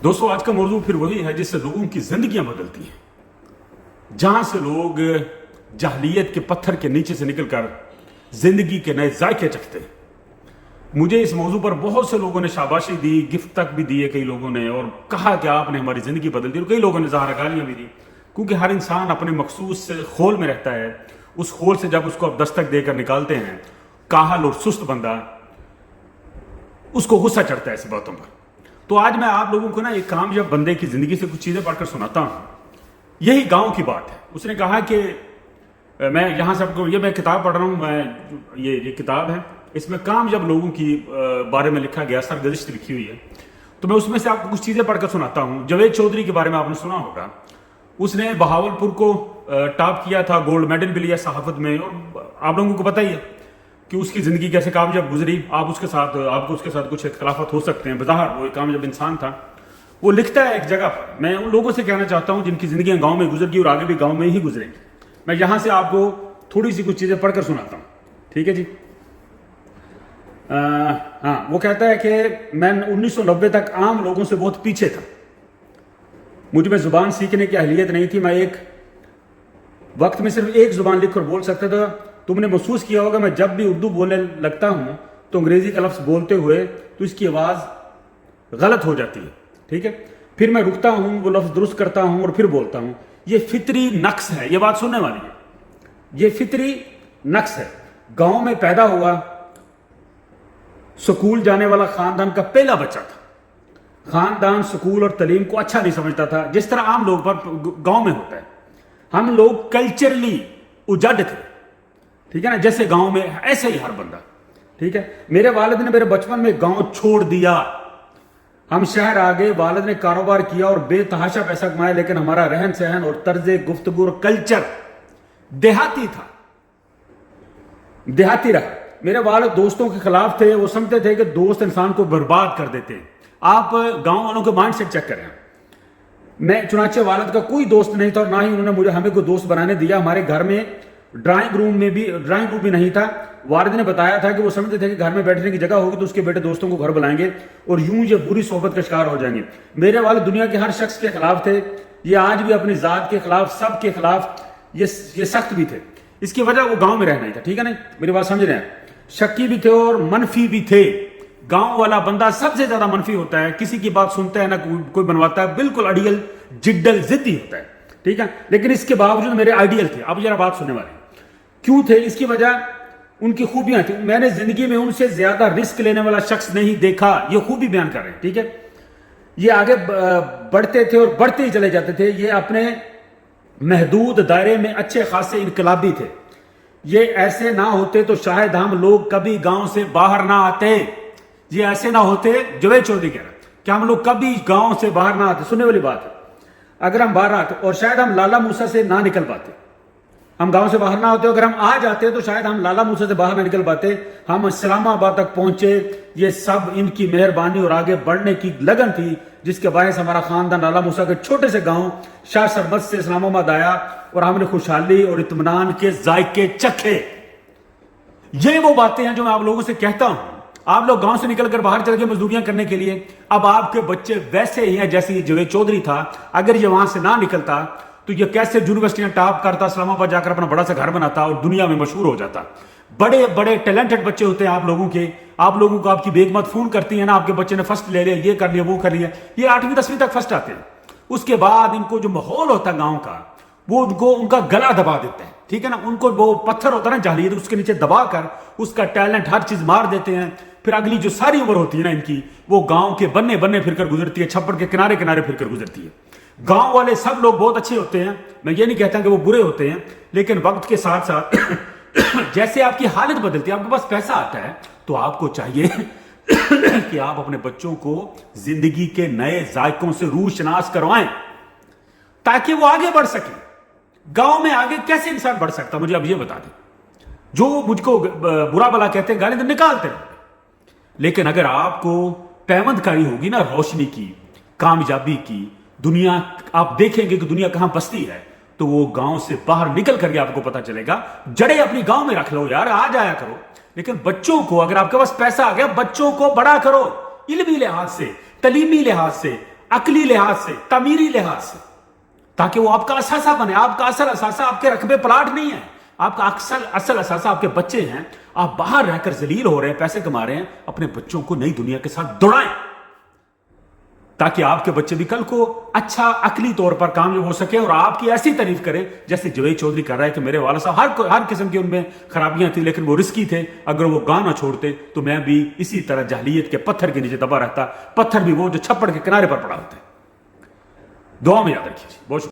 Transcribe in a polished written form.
दोस्तों आज का मौजूद फिर वही है जिससे लोगों की जिंदगियां बदलती हैं, जहां से लोग जाहलियत के पत्थर के नीचे से निकलकर जिंदगी के नए जायके चखते हैं। मुझे इस मौजू पर बहुत से लोगों ने शाबाशी दी, गिफ्ट तक भी दिए कई लोगों ने, और कहा कि आपने हमारी जिंदगी बदल दी, और कई लोगों ने ज़ाहिर गालियां भी दी, क्योंकि हर इंसान अपने मखसूस खोल में रहता है। उस खोल से जब उसको आप दस्तक देकर निकालते हैं, काहल और सुस्त बंदा, उसको गुस्सा चढ़ता है ऐसी बातों पर। तो आज मैं आप लोगों को ना एक कामयाब बंदे की जिंदगी से कुछ चीजें पढ़कर सुनाता हूं। यही गांव की बात है। उसने कहा कि मैं यहां से आपको, ये मैं किताब पढ़ रहा हूं, मैं ये किताब है, इसमें कामयाब लोगों की बारे में लिखा गया, सरगज़िश्त लिखी हुई है। तो मैं उसमें से आपको कुछ चीजें पढ़कर सुनाता हूं। जावेद चौधरी के बारे में आपने सुना होगा, उसने बहावलपुर को टॉप किया था, गोल्ड मेडल भी लिया सहाफत में, और आप लोगों को पता ही है कि उसकी जिंदगी कैसे कामयाब गुजरी। आपको उसके साथ कुछ इख्तलाफात हो सकते हैं, बज़ाहिर वो एक कामयाब इंसान था। वो लिखता है एक जगह पर, मैं उन लोगों से कहना चाहता हूं जिनकी जिंदगी गांव में गुजर गई और आगे भी गांव में ही गुजरेंगी। मैं यहां से आपको थोड़ी सी कुछ चीजें पढ़कर सुनाता हूं, ठीक है जी। हाँ, वो कहता है कि मैं 1990 तक आम लोगों से बहुत पीछे था। मुझ में जुबान सीखने की अहलियत नहीं थी। मैं एक वक्त में सिर्फ एक जुबान लिख कर बोल सकता था। तुमने महसूस किया होगा, मैं जब भी उर्दू बोलने लगता हूं तो अंग्रेजी का लफ्ज बोलते हुए तो इसकी आवाज गलत हो जाती है, ठीक है। फिर मैं रुकता हूं, वो लफ्ज दुरुस्त करता हूं और फिर बोलता हूं। ये फितरी नक्स है, ये बात सुनने वाली है, ये फितरी नक्स है। गांव में पैदा हुआ, स्कूल जाने वाला खानदान का पहला बच्चा था। खानदान स्कूल और तालीम को अच्छा नहीं समझता था, जिस तरह आम लोग पर गांव में होता है। हम लोग कल्चरली उजड़ थे, ठीक है ना, जैसे गांव में ऐसे ही हर बंदा, ठीक है। मेरे वालिद ने मेरे बचपन में गांव छोड़ दिया, हम शहर आ गए। वालिद ने कारोबार किया और बेतहाशा पैसा कमाया, लेकिन हमारा रहन सहन और तर्ज गुफ्तगू और कल्चर देहाती था, देहाती रहा। मेरे वालिद दोस्तों के खिलाफ थे। वो समझते थे कि दोस्त इंसान को बर्बाद कर देते हैं। आप गांव वालों के माइंड सेट चेक करें। मैं चुनाचे वालिद का कोई दोस्त नहीं था और ना ही उन्होंने हमें कोई दोस्त बनाने दिया। हमारे घर में ड्राइंग रूम भी नहीं था। वालिद ने बताया था कि वो समझते थे कि घर में बैठने की जगह होगी तो उसके बेटे दोस्तों को घर बुलाएंगे और यूं ये बुरी सोहबत का शिकार हो जाएंगे। मेरे वालिद दुनिया के हर शख्स के खिलाफ थे। ये आज भी अपनी जात के खिलाफ, सब के खिलाफ ये सख्त भी थे। इसकी वजह वो गांव में रहना ही था, ठीक है ना, मेरी बात समझ रहे हैं। शक्की भी थे और मनफी भी थे। गांव वाला बंदा सबसे ज्यादा मनफी होता है, किसी की बात सुनता है ना कोई बनवाता है, बिल्कुल अड़ियल जिड्डल जिद्दी होता है, ठीक है। लेकिन इसके बावजूद मेरे आइडियल थे। अब जरा बात सुनने वाले क्यों थे, इसकी वजह उनकी खूबियां थी। मैंने जिंदगी में उनसे ज्यादा रिस्क लेने वाला शख्स नहीं देखा। ये खूबी बयान कर रहे हैं, ठीक है। ये आगे बढ़ते थे और बढ़ते ही चले जाते थे। ये अपने महदूद दायरे में अच्छे खासे इनकलाबी थे। ये ऐसे ना होते तो शायद हम लोग कभी गांव से बाहर ना आते। ये ऐसे ना होते, जावेद चौधरी कह रहा है कि हम लोग कभी गांव से बाहर ना आते। सुनने वाली बात है। अगर हम बाहर आते और शायद हम लाला मूसा से ना निकल पाते। हम गांव से बाहर ना होते, अगर हम आ जाते तो शायद हम लाला मूसा से बाहर ना निकल पाते। हम इस्लामाबाद तक पहुंचे। ये सब इनकी मेहरबानी और आगे बढ़ने की लगन थी, जिसके बायस हमारा खानदान लाला मूसा के छोटे से गांव शाह सरबत से इस्लामाबाद आया और हमने खुशहाली और इत्मीनान के जायके चखे। ये वो बातें हैं जो मैं आप लोगों से कहता हूं। आप लोग गांव से निकलकर बाहर चल के मजदूरियां करने के लिए, अब आपके बच्चे वैसे ही हैं जैसे जावेद चौधरी था। अगर ये वहां से ना निकलता तो ये कैसे यूनिवर्सिटियां टॉप करता, इस्लामाबाद जाकर अपना बड़ा सा घर बनाता और दुनिया में मशहूर हो जाता। बड़े बड़े टैलेंटेड बच्चे होते हैं आप लोगों के। आप लोगों को आपकी बेगमत फोन करती है ना, आपके बच्चे ने फर्स्ट ले लिया, ये कर लिया, वो कर लिया। ये 8वीं 10वीं तक फर्स्ट आते हैं। उसके बाद इनको जो माहौल होता है गांव का, वो उनका गला दबा देते हैं, ठीक है ना। उनको वो पत्थर होता है ना जाहलियत, उसके नीचे दबा कर उसका टैलेंट हर चीज मार देते हैं। फिर अगली जो सारी उम्र होती है ना इनकी, वो गांव के बन्ने बन्ने फिरकर गुजरती है, छप्पड़ के किनारे किनारे फिरकर गुजरती है। गांव वाले सब लोग बहुत अच्छे होते हैं। मैं ये नहीं कहता कि वो बुरे होते हैं, लेकिन वक्त के साथ साथ जैसे आपकी हालत बदलती है, आपके पास पैसा आता है, तो आपको चाहिए कि आप अपने बच्चों को जिंदगी के नए जायकों से रूशनास करवाएं ताकि वो आगे बढ़ सके। गांव में आगे कैसे इंसान बढ़ सकता, मुझे अब ये बता दें। जो मुझको बुरा भला कहते हैं, गाली तो निकालते हैं, लेकिन अगर आपको पैवंदकारी होगी ना रोशनी की, कामयाबी की, दुनिया आप देखेंगे कि दुनिया कहां बसती है, तो वो गांव से बाहर निकल करके आपको पता चलेगा। जड़े अपनी गांव में रख लो यार, आ जाया करो। लेकिन बच्चों को, अगर आपके पास पैसा आ गया, बच्चों को बड़ा करो, इल्मी लिहाज से, तलीमी लिहाज से, अकली लिहाज से, तमीरी लिहाज से, ताकि वो आपका असासा बने। आपका असल असासा आपके रकबे प्लाट नहीं है, आपका असल असासा आपके बच्चे हैं। आप बाहर रहकर जलील हो रहे हैं, पैसे कमा रहे हैं, अपने बच्चों को नई दुनिया के साथ दौड़ाएं, ताकि आपके बच्चे भी कल को अच्छा अकली तौर पर कामयाब हो सके और आपकी ऐसी तारीफ करें जैसे जुवैद चौधरी कर रहा है कि मेरे वाला साहब हर किस्म की उनमें खराबियां थी, लेकिन वो रिस्की थे। अगर वो गाना छोड़ते तो मैं भी इसी तरह जहलियत के पत्थर के नीचे दबा रहता, पत्थर भी वो जो छप्पड़ के किनारे पर पड़ा होता है। दुआ में याद रखिए। बहुत